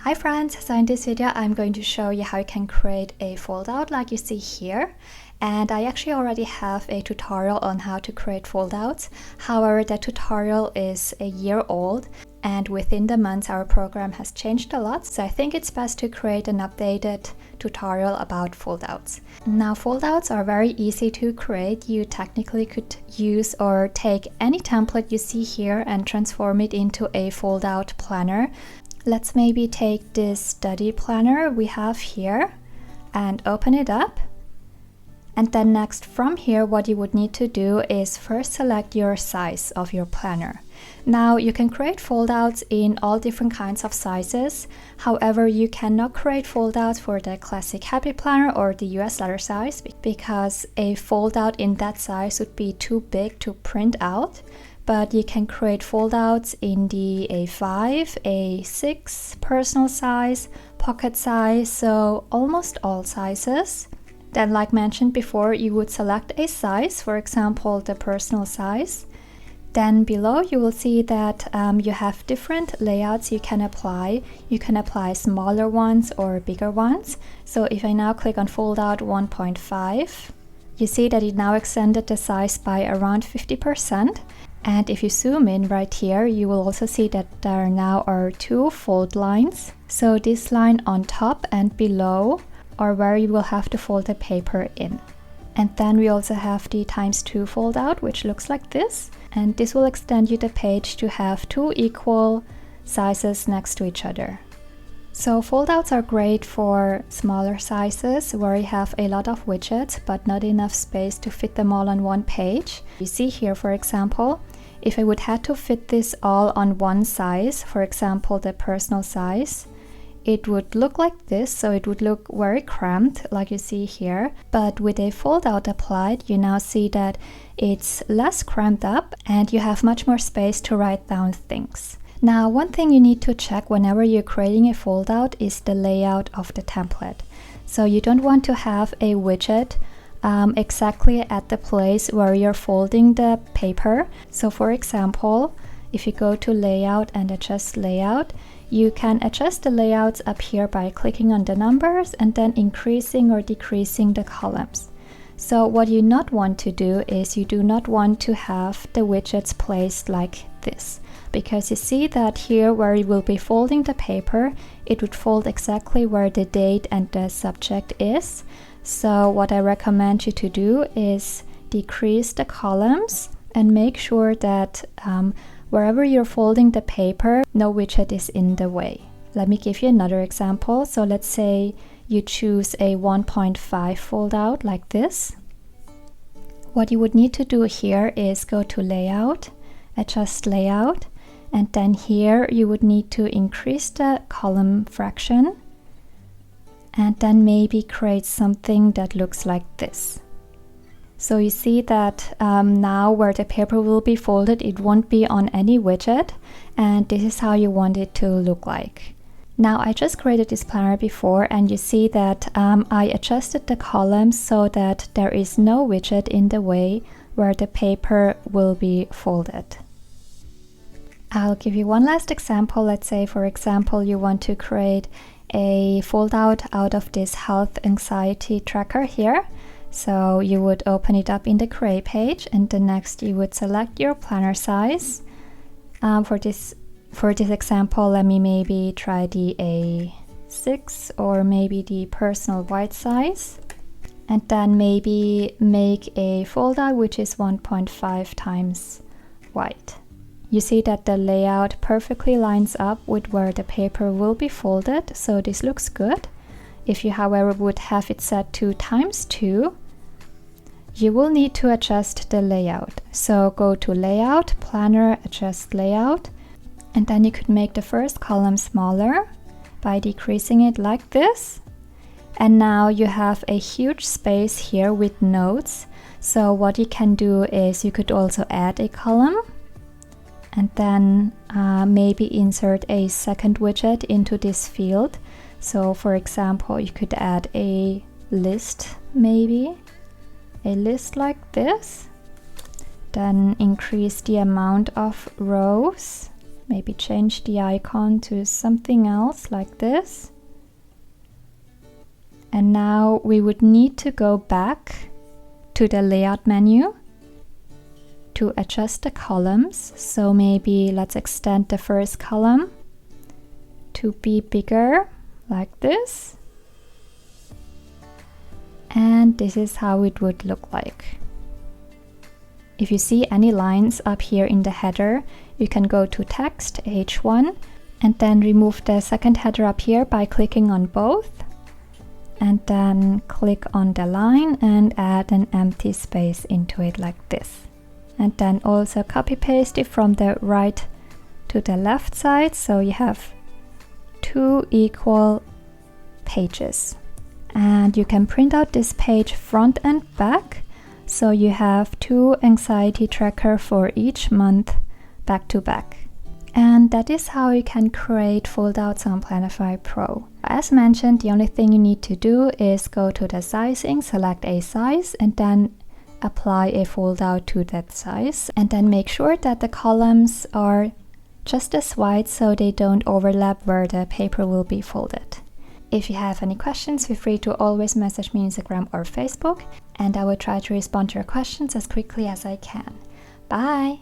Hi friends, so in this video I'm going to show you how you can create a foldout like you see here. And I actually already have a tutorial on how to create foldouts. However, that tutorial is a year old and within the months our program has changed a lot. So I think it's best to create an updated tutorial about foldouts. Now foldouts are very easy to create. You technically could use or take any template you see here and transform it into a foldout planner. Let's maybe take this study planner we have here and open it up. And then next from here, what you would need to do is first select your size of your planner. Now you can create foldouts in all different kinds of sizes. However, you cannot create foldouts for the classic Happy Planner or the US letter size because a foldout in that size would be too big to print out. But you can create foldouts in the A5, A6, personal size, pocket size, so almost all sizes. Then, like mentioned before, you would select a size, for example, the personal size. Then below you will see that you have different layouts you can apply. You can apply smaller ones or bigger ones. So if I now click on foldout 1.5, you see that it now extended the size by around 50%. And if you zoom in right here, you will also see that there now are two fold lines. So this line on top and below are where you will have to fold the paper in. And then we also have the ×2 fold out, which looks like this. And this will extend you the page to have two equal sizes next to each other. So foldouts are great for smaller sizes where you have a lot of widgets but not enough space to fit them all on one page. You see here, for example, if I would have to fit this all on one size, for example the personal size, it would look like this, so it would look very cramped like you see here. But with a foldout applied, you now see that it's less cramped up and you have much more space to write down things. Now, one thing you need to check whenever you're creating a foldout is the layout of the template. So you don't want to have a widget exactly at the place where you're folding the paper. So for example, if you go to layout and adjust layout, you can adjust the layouts up here by clicking on the numbers and then increasing or decreasing the columns. So what you not want to do is you do not want to have the widgets placed like this, because you see that here where you will be folding the paper, it would fold exactly where the date and the subject is. So what I recommend you to do is decrease the columns and make sure that wherever you're folding the paper, no widget is in the way. Let me give you another example. So let's say you choose a 1.5 foldout like this. What you would need to do here is go to layout, adjust layout, and then here you would need to increase the column fraction and then maybe create something that looks like this. So you see that now where the paper will be folded, it won't be on any widget, and this is how you want it to look like. Now I just created this planner before and you see that I adjusted the columns so that there is no widget in the way where the paper will be folded. I'll give you one last example. Let's say, for example, you want to create a foldout out of this health anxiety tracker here. So you would open it up in the create page and then next you would select your planner size. For this example, let me maybe try the A6 or maybe the personal white size. And then maybe make a foldout which is 1.5 times white. You see that the layout perfectly lines up with where the paper will be folded, so this looks good. If you, however, would have it set to ×2, you will need to adjust the layout. So go to layout, planner, adjust layout, and then you could make the first column smaller by decreasing it like this. And now you have a huge space here with notes. So what you can do is you could also add a column and then maybe insert a second widget into this field. So for example, you could add a list, maybe a list like this, then increase the amount of rows maybe change the icon to something else like this. And now we would need to go back to the layout menu to adjust the columns. So maybe let's extend the first column to be bigger like this. And this is how it would look like. If you see any lines up here in the header, you can go to text H1 and then remove the second header up here by clicking on both, and then click on the line and add an empty space into it like this. And then also copy paste it from the right to the left side, so you have 2 equal pages. And you can print out this page front and back, so you have 2 anxiety tracker for each month back to back. And that is how you can create foldouts on Planify Pro. As mentioned, the only thing you need to do is go to the sizing, select a size, and then apply a foldout to that size. And then make sure that the columns are just as wide so they don't overlap where the paper will be folded. If you have any questions, feel free to always message me on Instagram or Facebook, and I will try to respond to your questions as quickly as I can. Bye!